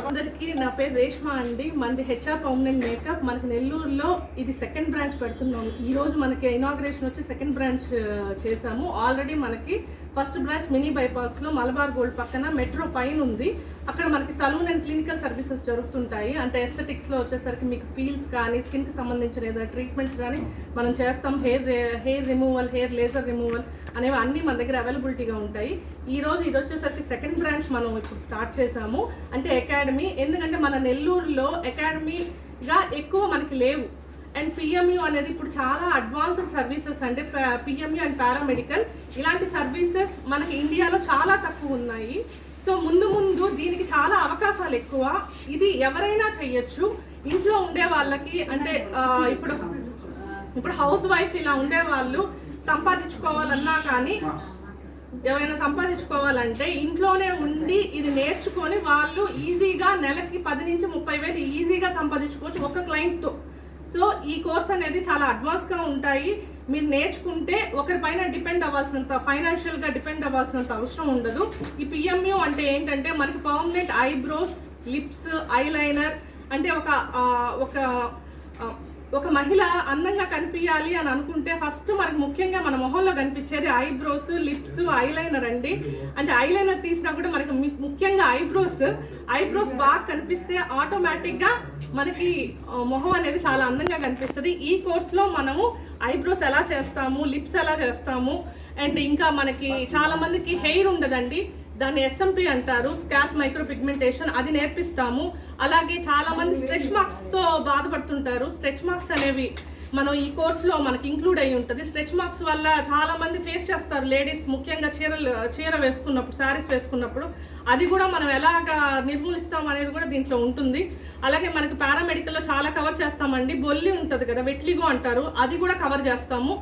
అందరికి నా పేరు రేష్మా అండి. మనది హెచ్ఆర్ పర్మనెంట్ మేకప్. మనకి నెల్లూరులో ఇది సెకండ్ బ్రాంచ్ పెడుతున్నాము. ఈ రోజు మనకి ఇనాగ్రేషన్ వచ్చి సెకండ్ బ్రాంచ్ చేసాము. ఆల్రెడీ మనకి ఫస్ట్ బ్రాంచ్ మినీ బైపాస్ లో మలబార్ గోల్డ్ పక్కన మెట్రో పైన ఉంది. అక్కడ మనకి సలూన్ అండ్ క్లినికల్ సర్వీసెస్ జరుగుతుంటాయి. అంటే ఎస్థెటిక్స్ లో వచ్చేసరికి మీకు పీల్స్ కానీ స్కిన్ కి సంబంధించిన ఏదైనా ట్రీట్మెంట్స్ కానీ మనం చేస్తాం. Hair removal, hair laser removal అనేవి అన్నీ మన దగ్గర అవైలబిలిటీగా ఉంటాయి. ఈ రోజు ఇది వచ్చేసరికి సెకండ్ బ్రాంచ్ మనం ఇప్పుడు స్టార్ట్ చేసాము. అంటే అకాడమీ, ఎందుకంటే మన నెల్లూరులో అకాడమీగా ఎక్కువ మనకి లేవు. అండ్ పిఎంయు అనేది ఇప్పుడు చాలా అడ్వాన్స్డ్ సర్వీసెస్. అంటే పిఎంయు అండ్ పారామెడికల్ ఇలాంటి సర్వీసెస్ మనకి ఇండియాలో చాలా తక్కువ ఉన్నాయి. సో ముందు ముందు దీనికి చాలా అవకాశాలు ఎక్కువ. ఇది ఎవరైనా చెయ్యొచ్చు. ఇంట్లో ఉండే వాళ్ళకి, అంటే ఇప్పుడు హౌస్ వైఫ్ ఇలా ఉండే వాళ్ళు సంపాదించుకోవాలన్నా కానీ, ఎవరైనా సంపాదించుకోవాలంటే ఇంట్లోనే ఉండి ఇది నేర్చుకొని వాళ్ళు ఈజీగా నెలకి 10 నుంచి 30 వేలు ఈజీగా సంపాదించుకోవచ్చు ఒక క్లయింట్తో. సో ఈ కోర్స్ అనేది చాలా అడ్వాన్స్గా ఉంటాయి. మీరు నేర్చుకుంటే ఒకరిపైన డిపెండ్ అవ్వాల్సినంత, ఫైనాన్షియల్గా డిపెండ్ అవ్వాల్సినంత అవసరం ఉండదు. ఈ పిఎంయు అంటే ఏంటంటే మనకి పర్మనెంట్ ఐబ్రోస్, లిప్స్, ఐలైనర్. అంటే ఒక మహిళ అందంగా కనిపించాలి అని అనుకుంటే ఫస్ట్ మనకు ముఖ్యంగా మన మొహంలో కనిపించేది ఐబ్రోస్, లిప్స్, ఐలైనర్ అండి. అంటే ఐలైనర్ తీసినా కూడా మనకి ముఖ్యంగా ఐబ్రోస్ బాగా కనిపిస్తే ఆటోమేటిక్గా మనకి మొహం అనేది చాలా అందంగా కనిపిస్తుంది. ఈ కోర్స్లో మనము ఐబ్రోస్ ఎలా చేస్తాము, లిప్స్ ఎలా చేస్తాము, అండ్ ఇంకా మనకి చాలా మందికి హెయిర్ ఉండదండి, దాన్ని ఎస్ఎంపి అంటారు, స్కాల్ప్ మైక్రో పిగ్మెంటేషన్, అది నేర్పిస్తాము. అలాగే చాలా మంది స్ట్రెచ్ మార్క్స్తో బాధపడుతుంటారు. స్ట్రెచ్ మార్క్స్ అనేవి మనం ఈ కోర్సులో మనకి ఇంక్లూడ్ అయ్యి ఉంటుంది. స్ట్రెచ్ మార్క్స్ వల్ల చాలా మంది ఫేస్ చేస్తారు లేడీస్, ముఖ్యంగా చీర వేసుకున్నప్పుడు, శారీస్ వేసుకున్నప్పుడు. అది కూడా మనం ఎలాగా నిర్మూలిస్తాం అనేది కూడా దీంట్లో ఉంటుంది. అలాగే మనకి పారామెడికల్లో చాలా కవర్ చేస్తామండి. బొల్లి ఉంటుంది కదా, వెట్లిగో అంటారు, అది కూడా కవర్ చేస్తాము.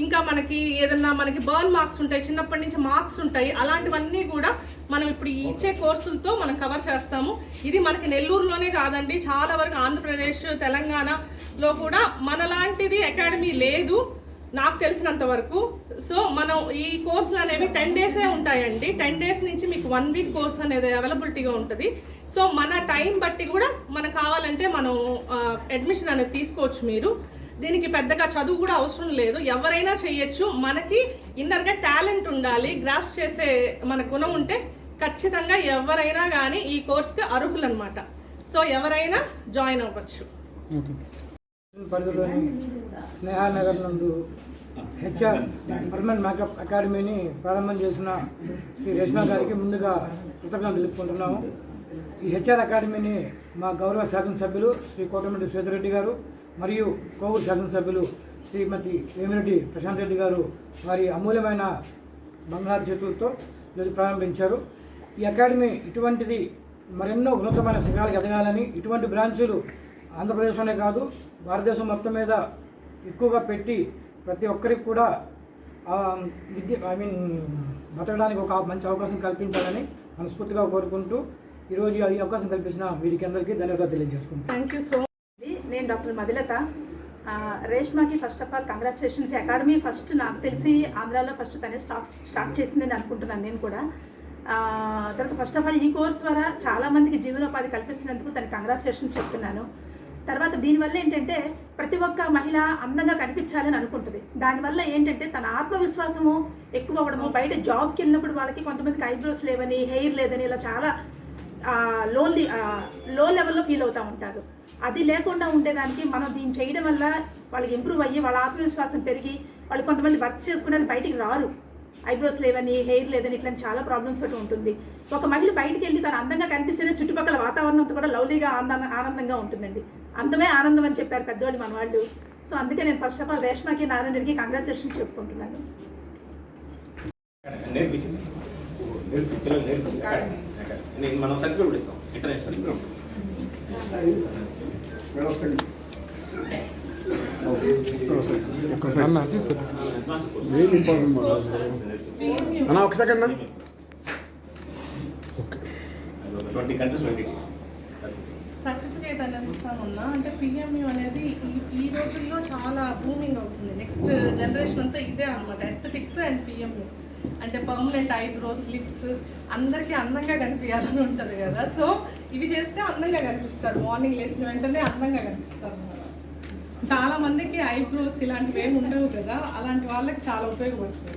ఇంకా మనకి ఏదన్నా మనకి బర్న్ మార్క్స్ ఉంటాయి, చిన్నప్పటి నుంచి మార్క్స్ ఉంటాయి, అలాంటివన్నీ కూడా మనం ఇప్పుడు ఇచ్చే కోర్సులతో మనం కవర్ చేస్తాము. ఇది మనకి నెల్లూరులోనే కాదండి, చాలా వరకు ఆంధ్రప్రదేశ్, తెలంగాణలో కూడా మనలాంటిది అకాడమీ లేదు నాకు తెలిసినంత వరకు. సో మనం ఈ కోర్సులు అనేవి 10 డేసే ఉంటాయండి. 10 డేస్ నుంచి మీకు 1 వీక్ కోర్స్ అనేది అవైలబిలిటీగా ఉంటుంది. సో మన టైం బట్టి కూడా మనకు కావాలంటే మనం అడ్మిషన్ అనేది తీసుకోవచ్చు. మీరు దీనికి పెద్దగా చదువు కూడా అవసరం లేదు, ఎవరైనా చేయొచ్చు. మనకి ఇన్నర్గా టాలెంట్ ఉండాలి, గ్రాస్ప్ చేసే మన గుణం ఉంటే ఖచ్చితంగా ఎవరైనా కానీ ఈ కోర్స్కి అర్హులు అనమాట. సో ఎవరైనా జాయిన్ అవ్వచ్చు. పరిధిలోని స్నేహానగర్ నందు హెచ్ఆర్ పర్మనెంట్ మేకప్ అకాడమీని ప్రారంభం చేసిన శ్రీ రేష్మా గారికి ముందుగా కృతజ్ఞతలు తెలుపుకుంటున్నాము. ఈ హెచ్ఆర్ అకాడమీని మా గౌరవ శాసనసభ్యులు శ్రీ కోటమిరెడ్డి శ్వేతరెడ్డి గారు మరియు కోవూరు శాసనసభ్యులు శ్రీమతి వేమిరెడ్డి ప్రశాంత్ రెడ్డి గారు వారి అమూల్యమైన బంగారు చేతులతో ఈరోజు ప్రారంభించారు. ఈ అకాడమీ ఇటువంటిది మరెన్నో ఉన్నతమైన శిఖరాలకు ఎదగాలని, ఇటువంటి బ్రాంచులు ఆంధ్రప్రదేశ్లోనే కాదు భారతదేశం మొత్తం మీద ఎక్కువగా పెట్టి ప్రతి ఒక్కరికి కూడా బతకడానికి ఒక మంచి అవకాశం కల్పించాలని మనస్ఫూర్తిగా కోరుకుంటూ ఈరోజు ఈ అవకాశం కల్పించిన వీరికి అందరికీ ధన్యవాదాలు తెలియజేసుకుంటాను. Thank you so. నేను డాక్టర్ మదిలత. రేష్మాకి first of all congratulations. Academy first నాకు తెలిసి ఆంధ్రాలో ఫస్ట్ తనే స్టార్ట్ చేసిందని అనుకుంటున్నాను నేను కూడా. తర్వాత ఫస్ట్ ఆఫ్ ఆల్ ఈ కోర్స్ ద్వారా చాలామందికి జీవనోపాధి కల్పిస్తున్నందుకు తనకి కంగ్రాచులేషన్స్ చెప్తున్నాను. తర్వాత దీనివల్ల ఏంటంటే ప్రతి ఒక్క మహిళ అందంగా కనిపించాలని అనుకుంటుంది. దానివల్ల ఏంటంటే తన ఆత్మవిశ్వాసము ఎక్కువ అవ్వడము, బయట జాబ్కి వెళ్ళినప్పుడు వాళ్ళకి కొంతమందికి ఐబ్రోస్ లేవని, హెయిర్ లేదని ఇలా చాలా లో లెవెల్లో ఫీల్ అవుతూ ఉంటారు. అది లేకుండా ఉండేదానికి మనం దీన్ని చేయడం వల్ల వాళ్ళకి ఇంప్రూవ్ అయ్యి వాళ్ళ ఆత్మవిశ్వాసం పెరిగి వాళ్ళు కొంతమంది వర్క్ చేసుకోవడానికి బయటికి రారు, ఐబ్రోస్ లేవని, హెయిర్ లేదని, ఇట్లాంటి చాలా ప్రాబ్లమ్స్ తోటి ఉంటుంది. ఒక మహిళ బయటికి వెళ్ళి తను అందంగా కనిపిస్తేనే చుట్టుపక్కల వాతావరణంతో కూడా లవ్లీగా ఆనందంగా ఉంటుందండి. అందమే ఆనందం అని చెప్పారు పెద్దవాళ్ళు మన వాళ్ళు. సో అందుకే నేను ఫస్ట్ ఆఫ్ ఆల్ రేష్మాకి, నారాయణ రెడ్డికి కంగ్రాచులేషన్స్ చెప్పుకుంటున్నాను. మనం సర్టిఫికేట్ ఇస్తాం ఇంటర్నేషనల్. ఒక సెకండ్. 20 కంట్రీస్ సర్టిఫికేట్ అనేది ఇస్తామన్నా. అంటే పిఎంయు అనేది ఈ రోజుల్లో చాలా బూమింగ్ అవుతుంది. నెక్స్ట్ జనరేషన్ అంతా ఇదే అనమాట, ఎస్థెటిక్స్ అండ్ పిఎంయు. అంటే పర్మనెంట్ ఐబ్రోస్, లిప్స్ అందరికీ అందంగా కనిపించాలని ఉంటుంది కదా. సో ఇవి చేస్తే అందంగా కనిపిస్తారు, మార్నింగ్ లేచిన వెంటనే అందంగా కనిపిస్తారు. చాలా మందికి ఐబ్రోస్ ఇలాంటివి ఏమి ఉండవు కదా, అలాంటి వాళ్ళకి చాలా ఉపయోగపడుతుంది.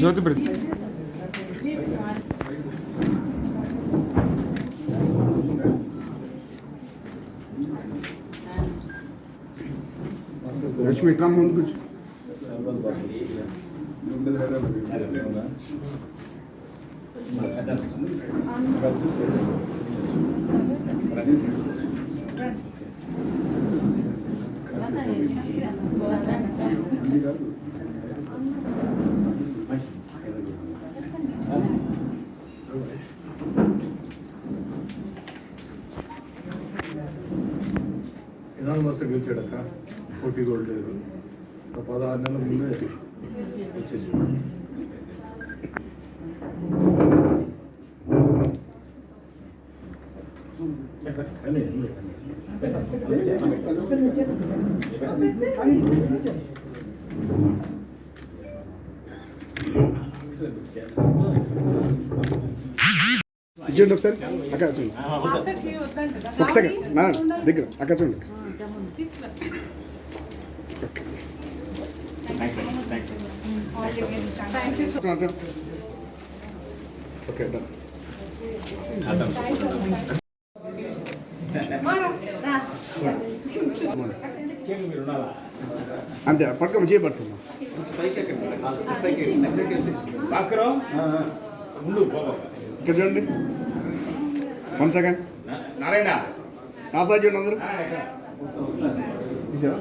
జ్యోతి రష్మి కమ్ ముందు కూర్చో. ఎనానమస్ గెలిచాడక్క, పోటీ కూడా లేదు. ఒక 16 నెలల ముందే వచ్చేసి ఇచ్చేయండి ఒకసారి అక్క చూడండి. అందరికీ వద్దంట కదా. ఒక సెకండ్ మేడం దగ్గర అక్క చూడండి. Okay done. అంతే పట్టుకోమా, చేయి పట్టుకోమా. భాస్కర్ ముందు ఇక్కడ చూడండి. 1 సెకండ్ నారాయణ నా సైజ్ చూడండి అందరూ. తీసావా?